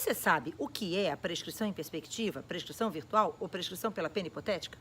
Você sabe o que é a prescrição em perspectiva, prescrição virtual ou prescrição pela pena hipotética?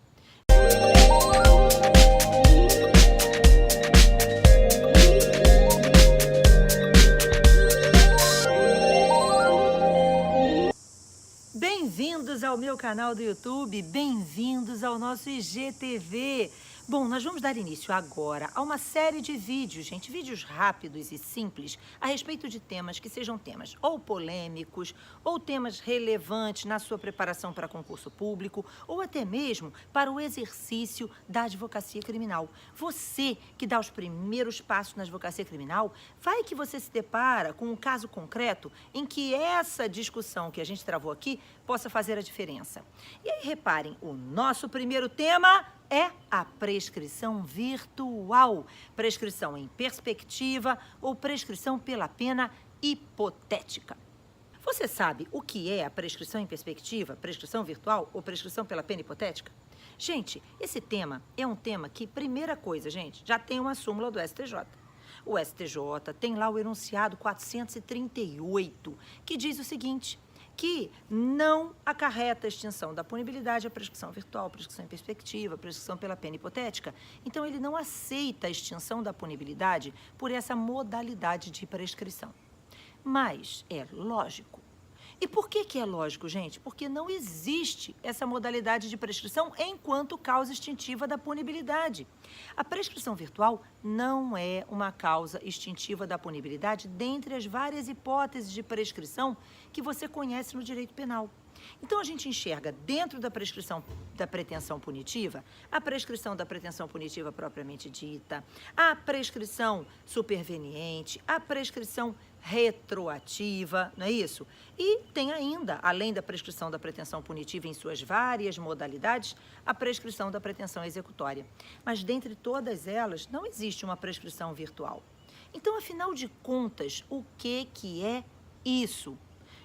Bem-vindos ao meu canal do YouTube, bem-vindos ao nosso IGTV. Bom, nós vamos dar início agora a uma série de vídeos, gente, vídeos rápidos e simples a respeito de temas que sejam temas ou polêmicos, ou temas relevantes na sua preparação para concurso público, ou até mesmo para o exercício da advocacia criminal. Você que dá os primeiros passos na advocacia criminal, vai que você se depara com um caso concreto em que essa discussão que a gente travou aqui possa fazer a diferença. E aí, reparem, o nosso primeiro tema é a prescrição virtual, prescrição em perspectiva ou prescrição pela pena hipotética. Você sabe o que é a prescrição em perspectiva, prescrição virtual ou prescrição pela pena hipotética? Gente, esse tema é um tema que, primeira coisa, gente, já tem uma súmula do STJ. O STJ tem lá o enunciado 438, que diz o seguinte: que não acarreta a extinção da punibilidade a prescrição virtual, prescrição em perspectiva, prescrição pela pena hipotética. Então, ele não aceita a extinção da punibilidade por essa modalidade de prescrição. Mas é lógico. E por que é lógico, gente? Porque não existe essa modalidade de prescrição enquanto causa extintiva da punibilidade. A prescrição virtual não é uma causa extintiva da punibilidade dentre as várias hipóteses de prescrição que você conhece no direito penal. Então, a gente enxerga dentro da prescrição da pretensão punitiva, a prescrição da pretensão punitiva propriamente dita, a prescrição superveniente, a prescrição retroativa, não é isso? E tem ainda, além da prescrição da pretensão punitiva em suas várias modalidades, a prescrição da pretensão executória. Mas dentre todas elas, não existe uma prescrição virtual. Então, afinal de contas, o que é isso?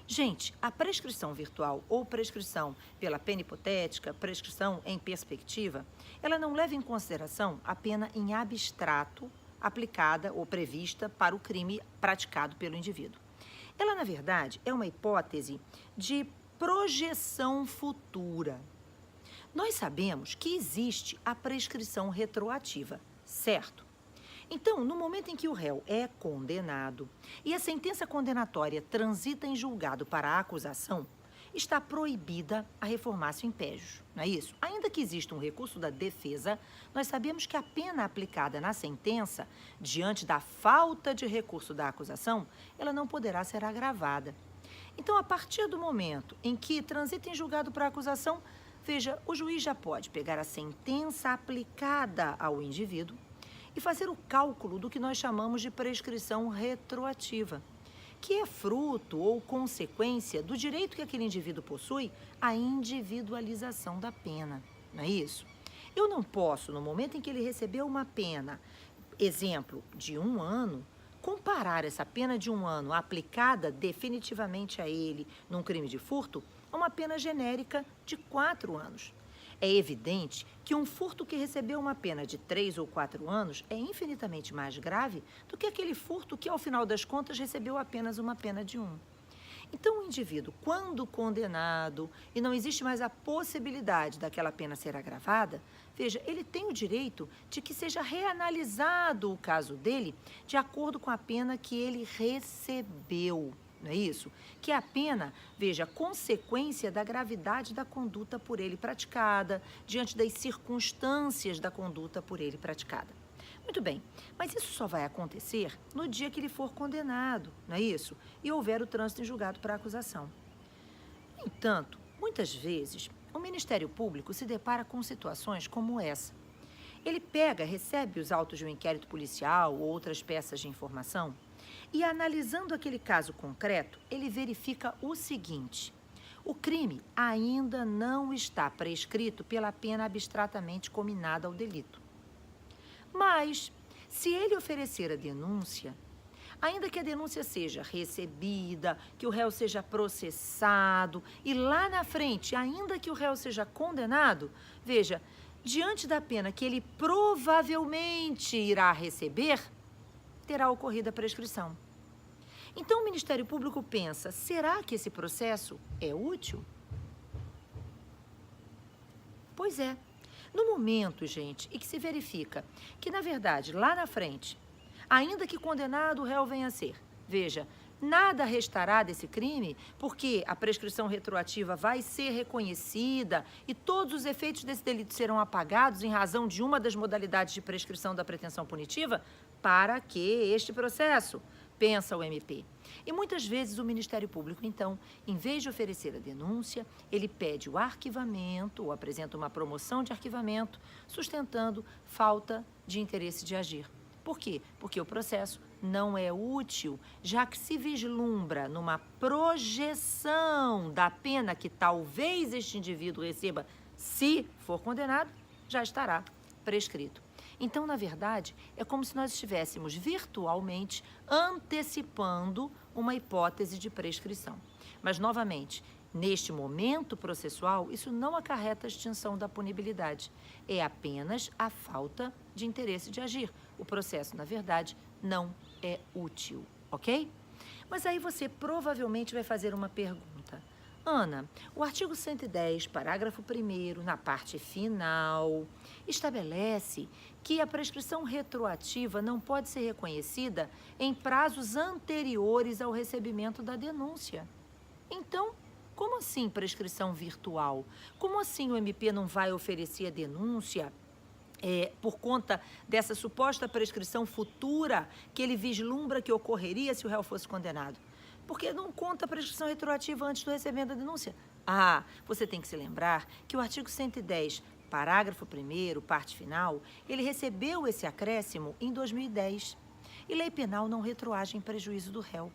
Gente, a prescrição virtual ou prescrição pela pena hipotética, prescrição em perspectiva, ela não leva em consideração a pena em abstrato aplicada ou prevista para o crime praticado pelo indivíduo. Ela, na verdade, é uma hipótese de projeção futura. Nós sabemos que existe a prescrição retroativa, certo? Então, no momento em que o réu é condenado e a sentença condenatória transita em julgado para a acusação, está proibida a reformácio impégios, não é isso? Ainda que exista um recurso da defesa, nós sabemos que a pena aplicada na sentença, diante da falta de recurso da acusação, ela não poderá ser agravada. Então, a partir do momento em que transita em julgado para a acusação, veja, o juiz já pode pegar a sentença aplicada ao indivíduo e fazer o cálculo do que nós chamamos de prescrição retroativa, que é fruto ou consequência do direito que aquele indivíduo possui à individualização da pena, não é isso? Eu não posso, no momento em que ele recebeu uma pena, exemplo, de 1 ano, comparar essa pena de 1 ano aplicada definitivamente a ele num crime de furto a uma pena genérica de 4 anos. É evidente que um furto que recebeu uma pena de 3 ou 4 anos é infinitamente mais grave do que aquele furto que, ao final das contas, recebeu apenas uma pena de 1. Então, o indivíduo, quando condenado e não existe mais a possibilidade daquela pena ser agravada, veja, ele tem o direito de que seja reanalisado o caso dele de acordo com a pena que ele recebeu. Não é isso? Que é a pena, veja, consequência da gravidade da conduta por ele praticada, diante das circunstâncias da conduta por ele praticada. Muito bem, mas isso só vai acontecer no dia que ele for condenado, não é isso? E houver o trânsito em julgado para a acusação. No entanto, muitas vezes, o Ministério Público se depara com situações como essa. Ele recebe os autos de um inquérito policial ou outras peças de informação, e analisando aquele caso concreto, ele verifica o seguinte: o crime ainda não está prescrito pela pena abstratamente cominada ao delito. Mas, se ele oferecer a denúncia, ainda que a denúncia seja recebida, que o réu seja processado e lá na frente, ainda que o réu seja condenado, veja, diante da pena que ele provavelmente irá receber, terá ocorrido a prescrição. Então o Ministério Público pensa, será que esse processo é útil? Pois é. No momento, gente, em que se verifica que, na verdade, lá na frente, ainda que condenado o réu venha a ser, veja, nada restará desse crime, porque a prescrição retroativa vai ser reconhecida e todos os efeitos desse delito serão apagados em razão de uma das modalidades de prescrição da pretensão punitiva, para que este processo, pensa o MP. E muitas vezes o Ministério Público, então, em vez de oferecer a denúncia, ele pede o arquivamento ou apresenta uma promoção de arquivamento, sustentando falta de interesse de agir. Por quê? Porque o processo não é útil, já que se vislumbra numa projeção da pena que talvez este indivíduo receba se for condenado, já estará prescrito. Então, na verdade, é como se nós estivéssemos virtualmente antecipando uma hipótese de prescrição. Mas, novamente, neste momento processual, isso não acarreta a extinção da punibilidade. É apenas a falta de interesse de agir. O processo, na verdade, não é útil, ok? Mas aí você provavelmente vai fazer uma pergunta. Ana, o artigo 110, parágrafo 1º, na parte final, estabelece que a prescrição retroativa não pode ser reconhecida em prazos anteriores ao recebimento da denúncia. Então, como assim prescrição virtual? Como assim o MP não vai oferecer a denúncia por conta dessa suposta prescrição futura que ele vislumbra que ocorreria se o réu fosse condenado? Porque não conta a prescrição retroativa antes do recebimento da denúncia. Ah, você tem que se lembrar que o artigo 110, parágrafo 1º, parte final, ele recebeu esse acréscimo em 2010. E lei penal não retroage em prejuízo do réu.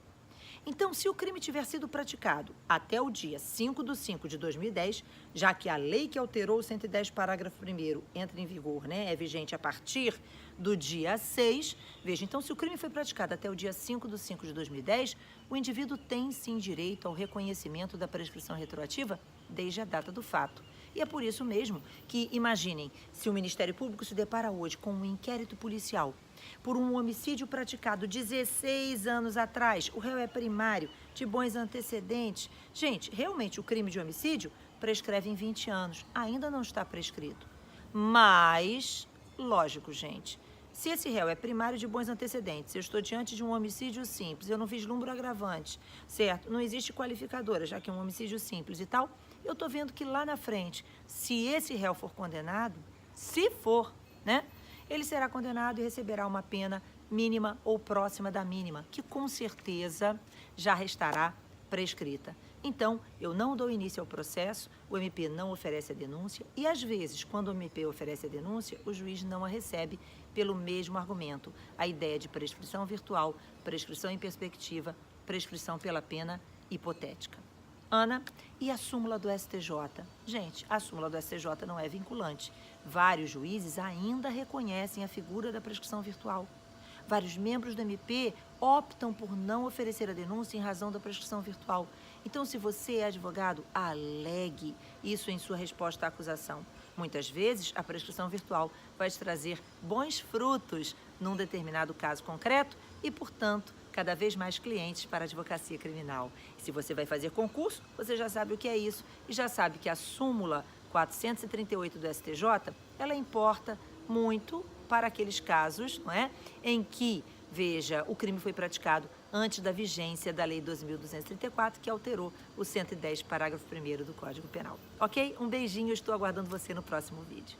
Então, se o crime tiver sido praticado até o dia 5/5 de 2010, já que a lei que alterou o 110, parágrafo 1º, entra em vigor, é vigente a partir do dia 6, veja, então, se o crime foi praticado até o dia 5/5 de 2010, o indivíduo tem, sim, direito ao reconhecimento da prescrição retroativa desde a data do fato. E é por isso mesmo que, imaginem, se o Ministério Público se depara hoje com um inquérito policial por um homicídio praticado 16 anos atrás, o réu é primário, de bons antecedentes. Gente, realmente o crime de homicídio prescreve em 20 anos, ainda não está prescrito. Mas, lógico, gente, se esse réu é primário de bons antecedentes, eu estou diante de um homicídio simples, eu não vislumbro agravante, certo? Não existe qualificadora, já que é um homicídio simples e tal, eu estou vendo que lá na frente, se esse réu for condenado, se for, ele será condenado e receberá uma pena mínima ou próxima da mínima, que com certeza já restará prescrita. Então, eu não dou início ao processo, o MP não oferece a denúncia e, às vezes, quando o MP oferece a denúncia, o juiz não a recebe pelo mesmo argumento. A ideia de prescrição virtual, prescrição em perspectiva, prescrição pela pena hipotética. Ana, e a súmula do STJ? Gente, a súmula do STJ não é vinculante. Vários juízes ainda reconhecem a figura da prescrição virtual. Vários membros do MP optam por não oferecer a denúncia em razão da prescrição virtual. Então, se você é advogado, alegue isso em sua resposta à acusação. Muitas vezes, a prescrição virtual vai te trazer bons frutos num determinado caso concreto e, portanto, cada vez mais clientes para a advocacia criminal. Se você vai fazer concurso, você já sabe o que é isso e já sabe que a súmula 438 do STJ, ela importa muito para aqueles casos, em que, veja, o crime foi praticado antes da vigência da Lei 2.234, que alterou o 110, parágrafo 1º do Código Penal. Ok? Um beijinho, eu estou aguardando você no próximo vídeo.